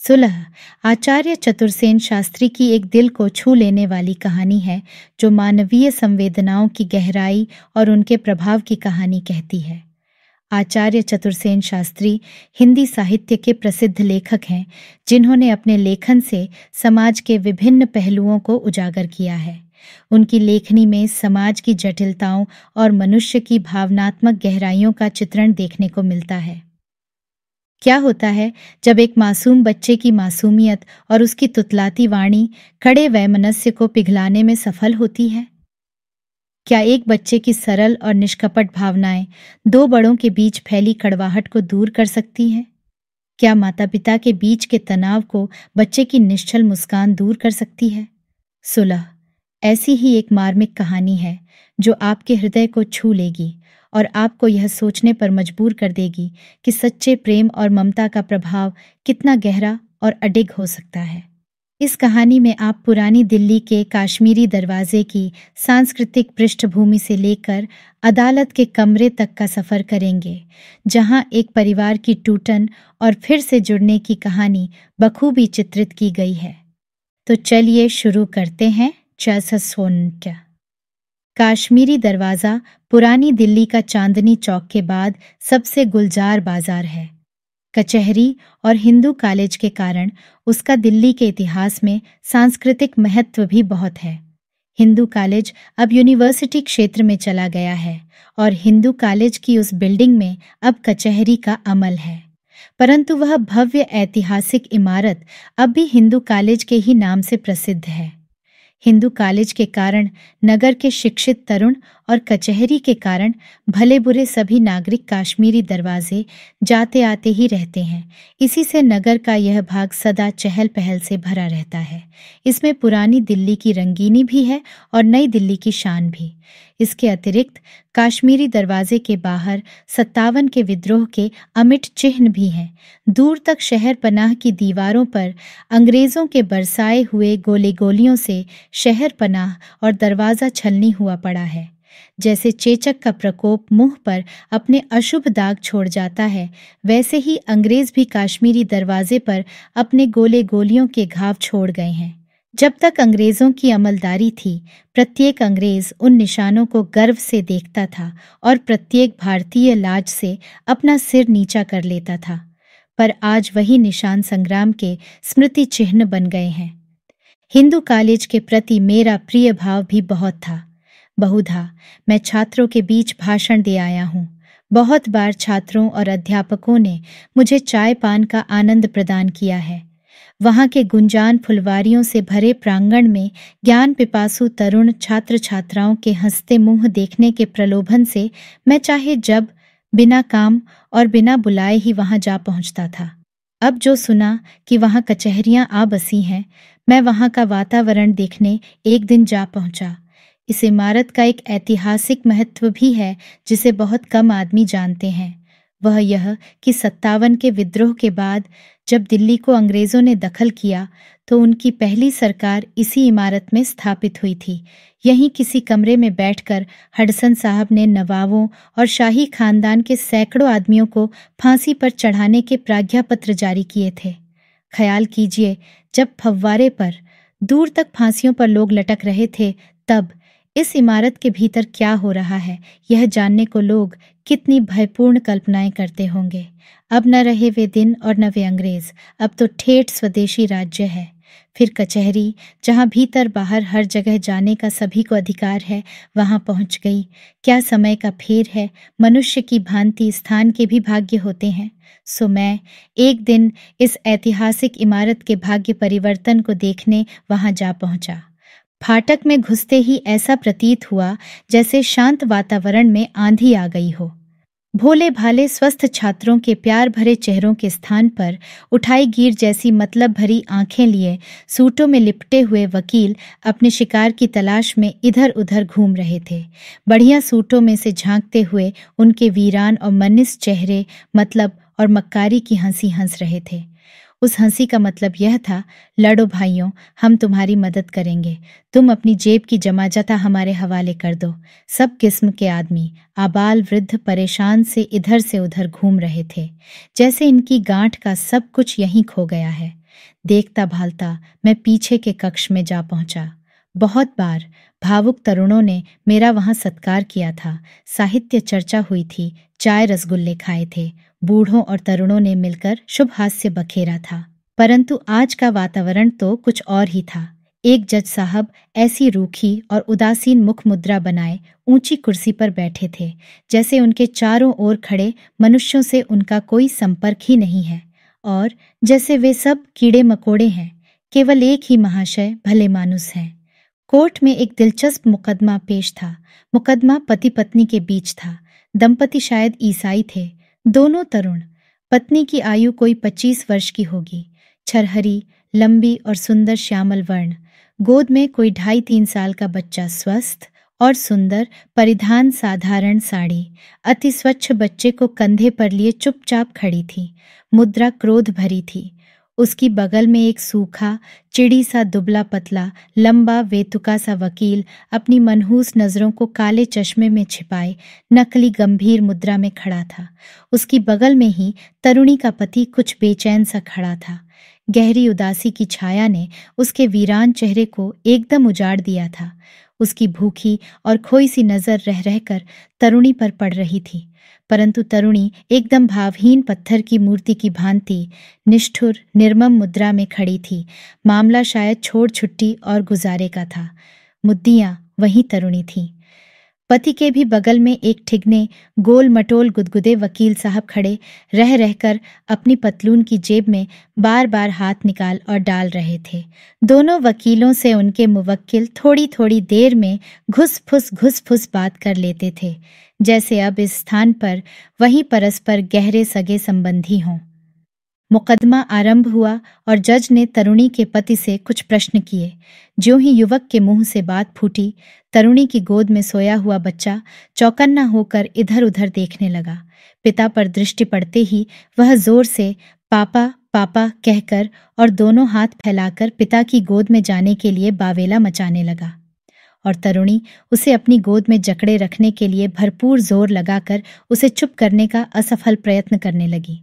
सुलह आचार्य चतुर्सेन शास्त्री की एक दिल को छू लेने वाली कहानी है जो मानवीय संवेदनाओं की गहराई और उनके प्रभाव की कहानी कहती है। आचार्य चतुर्सेन शास्त्री हिंदी साहित्य के प्रसिद्ध लेखक हैं जिन्होंने अपने लेखन से समाज के विभिन्न पहलुओं को उजागर किया है। उनकी लेखनी में समाज की जटिलताओं और मनुष्य की भावनात्मक गहराइयों का चित्रण देखने को मिलता है। क्या होता है जब एक मासूम बच्चे की मासूमियत और उसकी तुतलाती वाणी कड़े वैमनस्य को पिघलाने में सफल होती है? क्या एक बच्चे की सरल और निष्कपट भावनाएं दो बड़ों के बीच फैली कड़वाहट को दूर कर सकती हैं? क्या माता पिता के बीच के तनाव को बच्चे की निश्चल मुस्कान दूर कर सकती है? सुलह ऐसी ही एक मार्मिक कहानी है जो आपके हृदय को छू लेगी और आपको यह सोचने पर मजबूर कर देगी कि सच्चे प्रेम और ममता का प्रभाव कितना गहरा और अडिग हो सकता है। इस कहानी में आप पुरानी दिल्ली के काश्मीरी दरवाजे की सांस्कृतिक पृष्ठभूमि से लेकर अदालत के कमरे तक का सफर करेंगे, जहां एक परिवार की टूटन और फिर से जुड़ने की कहानी बखूबी चित्रित की गई है। तो चलिए शुरू करते हैं। काश्मीरी दरवाज़ा पुरानी दिल्ली का चांदनी चौक के बाद सबसे गुलजार बाजार है। कचहरी और हिंदू कॉलेज के कारण उसका दिल्ली के इतिहास में सांस्कृतिक महत्व भी बहुत है। हिंदू कॉलेज अब यूनिवर्सिटी क्षेत्र में चला गया है और हिंदू कॉलेज की उस बिल्डिंग में अब कचहरी का अमल है, परंतु वह भव्य ऐतिहासिक इमारत अब भी हिंदू कॉलेज के ही नाम से प्रसिद्ध है। हिंदू कॉलेज के कारण नगर के शिक्षित तरुण और कचहरी के कारण भले बुरे सभी नागरिक काश्मीरी दरवाजे जाते आते ही रहते हैं। इसी से नगर का यह भाग सदा चहल पहल से भरा रहता है। इसमें पुरानी दिल्ली की रंगीनी भी है और नई दिल्ली की शान भी। इसके अतिरिक्त काश्मीरी दरवाजे के बाहर 57 के विद्रोह के अमिट चिन्ह भी हैं। दूर तक शहर पनाह की दीवारों पर अंग्रेजों के बरसाए हुए गोले गोलियों से शहर पनाह और दरवाज़ा छलनी हुआ पड़ा है। जैसे चेचक का प्रकोप मुंह पर अपने अशुभ दाग छोड़ जाता है, वैसे ही अंग्रेज भी काश्मीरी दरवाजे पर अपने गोले गोलियों के घाव छोड़ गए हैं। जब तक अंग्रेजों की अमलदारी थी, प्रत्येक अंग्रेज उन निशानों को गर्व से देखता था और प्रत्येक भारतीय लाज से अपना सिर नीचा कर लेता था। पर आज वही निशान संग्राम के स्मृति चिन्ह बन गए हैं। हिंदू कॉलेज के प्रति मेरा प्रिय भाव भी बहुत था। बहुधा मैं छात्रों के बीच भाषण दे आया हूँ। बहुत बार छात्रों और अध्यापकों ने मुझे चाय पान का आनंद प्रदान किया है। वहाँ के गुंजान फुलवारियों से भरे प्रांगण में ज्ञान पिपासु तरुण छात्र छात्राओं के हंसते मुंह देखने के प्रलोभन से मैं चाहे जब, बिना काम और बिना बुलाए ही वहाँ जा पहुँचता था। अब जो सुना कि वहाँ कचहरियाँ आ बसी हैं, मैं वहाँ का वातावरण देखने एक दिन जा पहुँचा। इस इमारत का एक ऐतिहासिक महत्व भी है जिसे बहुत कम आदमी जानते हैं। वह यह कि 57 के विद्रोह के बाद जब दिल्ली को अंग्रेज़ों ने दखल किया तो उनकी पहली सरकार इसी इमारत में स्थापित हुई थी। यहीं किसी कमरे में बैठकर हडसन साहब ने नवाबों और शाही खानदान के सैकड़ों आदमियों को फांसी पर चढ़ाने के प्राज्ञापत्र जारी किए थे। ख्याल कीजिए, जब फव्वारे पर दूर तक फांसियों पर लोग लटक रहे थे, तब इस इमारत के भीतर क्या हो रहा है, यह जानने को लोग कितनी भयपूर्ण कल्पनाएं करते होंगे। अब न रहे वे दिन और न वे अंग्रेज, अब तो ठेठ स्वदेशी राज्य है। फिर कचहरी, जहाँ भीतर बाहर हर जगह जाने का सभी को अधिकार है, वहाँ पहुँच गई। क्या समय का फेर है, मनुष्य की भांति स्थान के भी भाग्य होते हैं। सो मैं एक दिन इस ऐतिहासिक इमारत के भाग्य परिवर्तन को देखने वहाँ जा पहुँचा। फाटक में घुसते ही ऐसा प्रतीत हुआ जैसे शांत वातावरण में आंधी आ गई हो। भोले भाले स्वस्थ छात्रों के प्यार भरे चेहरों के स्थान पर उठाई गीर जैसी मतलब भरी आंखें लिए सूटों में लिपटे हुए वकील अपने शिकार की तलाश में इधर उधर घूम रहे थे। बढ़िया सूटों में से झांकते हुए उनके वीरान और मनिस चेहरे मतलब और मक्कारी की हंसी हंस रहे थे। उस हंसी का मतलब यह था, लड़ो भाइयों, हम तुम्हारी मदद करेंगे, तुम अपनी जेब की जमाजता हमारे हवाले कर दो। सब किस्म के आदमी, आबाल वृद्ध, परेशान से इधर से उधर घूम रहे थे, जैसे इनकी गांठ का सब कुछ यहीं खो गया है। देखता भालता मैं पीछे के कक्ष में जा पहुंचा। बहुत बार भावुक तरुणों ने मेरा वहां सत्कार किया था, साहित्य चर्चा हुई थी, चाय रसगुल्ले खाए थे, बूढ़ों और तरुणों ने मिलकर शुभ हास्य बखेरा था। परंतु आज का वातावरण तो कुछ और ही था। एक जज साहब ऐसी रूखी और उदासीन मुख मुद्रा बनाए ऊंची कुर्सी पर बैठे थे, जैसे उनके चारों ओर खड़े मनुष्यों से उनका कोई संपर्क ही नहीं है, और जैसे वे सब कीड़े मकोड़े हैं, केवल एक ही महाशय भले मानुस हैं। कोर्ट में एक दिलचस्प मुकदमा पेश था। मुकदमा पति पत्नी के बीच था। दंपति शायद ईसाई थे, दोनों तरुण। पत्नी की आयु कोई 25 वर्ष की होगी, छरहरी, लंबी और सुंदर श्यामल वर्ण। गोद में कोई 2.5-3 साल का बच्चा, स्वस्थ और सुंदर, परिधान साधारण साड़ी। अति स्वच्छ बच्चे को कंधे पर लिए चुपचाप खड़ी थी। मुद्रा क्रोध भरी थी। उसकी बगल में एक सूखा, चिड़ी सा दुबला पतला, लंबा वेतुका सा वकील अपनी मनहूस नजरों को काले चश्मे में छिपाए नकली गंभीर मुद्रा में खड़ा था। उसकी बगल में ही तरुणी का पति कुछ बेचैन सा खड़ा था। गहरी उदासी की छाया ने उसके वीरान चेहरे को एकदम उजाड़ दिया था। उसकी भूखी और खोई सी नजर रह रहकर तरुणी पर पड़ रही थी, परंतु तरुणी एकदम भावहीन पत्थर की मूर्ति की भांति निष्ठुर निर्मम मुद्रा में खड़ी थी। मामला शायद छोड़ छुट्टी और गुजारे का था। मुद्दियां वही तरुणी थी। पति के भी बगल में एक ठिगने गोल मटोल गुदगुदे वकील साहब खड़े रह रहकर अपनी पतलून की जेब में बार बार हाथ निकाल और डाल रहे थे। दोनों वकीलों से उनके मुवक्किल थोड़ी थोड़ी देर में घुस फुस बात कर लेते थे, जैसे अब इस स्थान पर वही परस्पर गहरे सगे संबंधी हों। मुकदमा आरंभ हुआ और जज ने तरुणी के पति से कुछ प्रश्न किए। ज्यों ही युवक के मुंह से बात फूटी, तरुणी की गोद में सोया हुआ बच्चा चौकन्ना होकर इधर उधर देखने लगा। पिता पर दृष्टि पड़ते ही वह जोर से पापा पापा कहकर और दोनों हाथ फैलाकर पिता की गोद में जाने के लिए बावेला मचाने लगा, और तरुणी उसे अपनी गोद में जकड़े रखने के लिए भरपूर जोर लगाकर उसे चुप करने का असफल प्रयत्न करने लगी।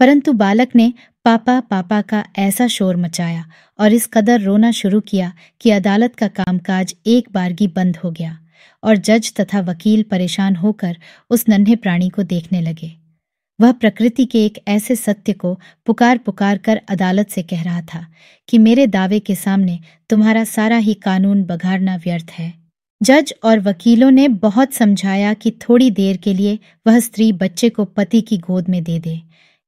परंतु बालक ने पापा पापा का ऐसा शोर मचाया और इस कदर रोना शुरू किया कि अदालत का कामकाज एक बारगी बंद हो गया, और जज तथा वकील परेशान होकर उस नन्हे प्राणी को देखने लगे। वह प्रकृति के एक ऐसे सत्य को पुकार पुकार कर अदालत से कह रहा था कि मेरे दावे के सामने तुम्हारा सारा ही कानून बघाड़ना व्यर्थ है। जज और वकीलों ने बहुत समझाया कि थोड़ी देर के लिए वह स्त्री बच्चे को पति की गोद में दे दे,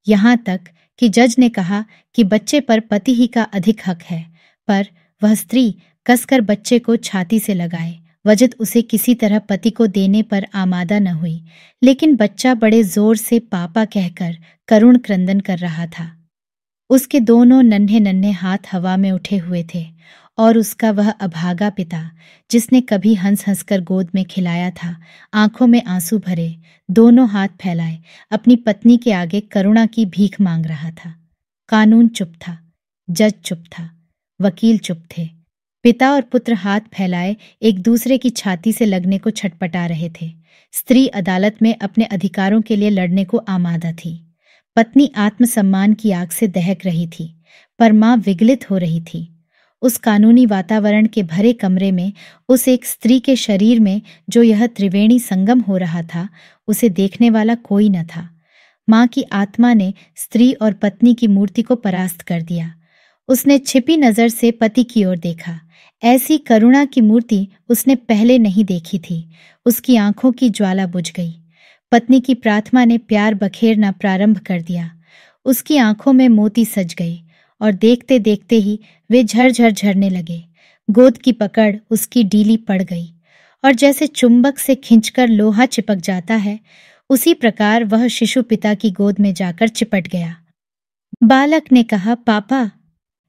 यहाँ तक कि जज ने कहा कि बच्चे पर पति ही का अधिक हक है, पर वह स्त्री कसकर बच्चे को छाती से लगाए वजद उसे किसी तरह पति को देने पर आमादा न हुई। लेकिन बच्चा बड़े जोर से पापा कहकर करुण क्रंदन कर रहा था। उसके दोनों नन्हे नन्हे हाथ हवा में उठे हुए थे, और उसका वह अभागा पिता, जिसने कभी हंस हंसकर गोद में खिलाया था, आंखों में आंसू भरे, दोनों हाथ फैलाए अपनी पत्नी के आगे करुणा की भीख मांग रहा था। कानून चुप था, जज चुप था, वकील चुप थे। पिता और पुत्र हाथ फैलाए एक दूसरे की छाती से लगने को छटपटा रहे थे। स्त्री अदालत में अपने अधिकारों के लिए लड़ने को आमादा थी। पत्नी आत्मसम्मान की आग से दहक रही थी, पर मां विगलित हो रही थी। उस कानूनी वातावरण के भरे कमरे में, उस एक स्त्री के शरीर में जो यह त्रिवेणी संगम हो रहा था, उसे देखने वाला कोई न था। मां की आत्मा ने स्त्री और पत्नी की मूर्ति को परास्त कर दिया। उसने छिपी नजर से पति की ओर देखा। ऐसी करुणा की मूर्ति उसने पहले नहीं देखी थी। उसकी आंखों की ज्वाला बुझ गई। पत्नी की प्रार्थना ने प्यार बखेरना प्रारंभ कर दिया। उसकी आंखों में मोती सज गए, और देखते देखते ही वे झरझर झरने लगे। गोद की पकड़ उसकी ढीली पड़ गई, और जैसे चुंबक से खिंचकर लोहा चिपक जाता है, उसी प्रकार वह शिशु पिता की गोद में जाकर चिपट गया। बालक ने कहा, पापा।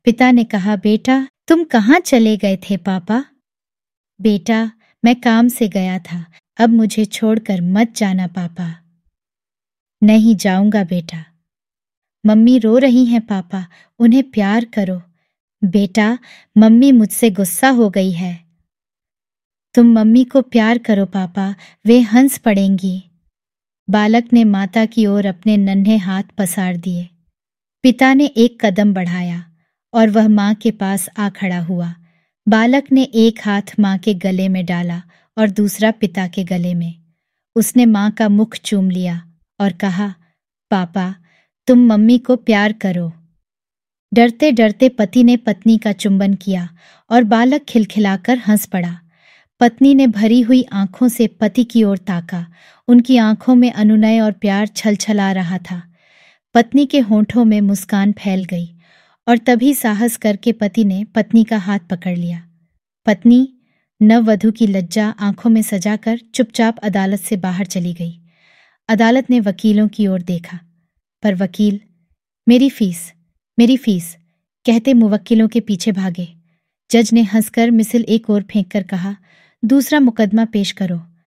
पिता ने कहा, बेटा तुम कहाँ चले गए थे पापा? बेटा, मैं काम से गया था, अब मुझे छोड़कर मत जाना पापा। नहीं जाऊंगा बेटा। मम्मी रो रही हैं पापा, उन्हें प्यार करो। बेटा, मम्मी मुझसे गुस्सा हो गई है। तुम मम्मी को प्यार करो पापा, वे हंस पड़ेंगी। बालक ने माता की ओर अपने नन्हे हाथ पसार दिए। पिता ने एक कदम बढ़ाया और वह माँ के पास आ खड़ा हुआ। बालक ने एक हाथ माँ के गले में डाला और दूसरा पिता के गले में। उसने माँ का मुख चूम लिया और कहा, पापा, तुम मम्मी को प्यार करो। डरते डरते पति ने पत्नी का चुंबन किया और बालक खिलखिलाकर हंस पड़ा। पत्नी ने भरी हुई आंखों से पति की ओर ताका। उनकी आंखों में अनुनय और प्यार छलछला रहा था। पत्नी के होंठों में मुस्कान फैल गई और तभी साहस करके पति ने पत्नी का हाथ पकड़ लिया। पत्नी नववधू की लज्जा आंखों में सजाकर चुपचाप अदालत से बाहर चली गई। अदालत ने वकीलों की ओर देखा, पर वकील मेरी फीस कहते मुवक्किलों के पीछे भागे। जज ने हंसकर मिसिल एक ओर फेंक कर कहा, दूसरा मुकदमा पेश करो।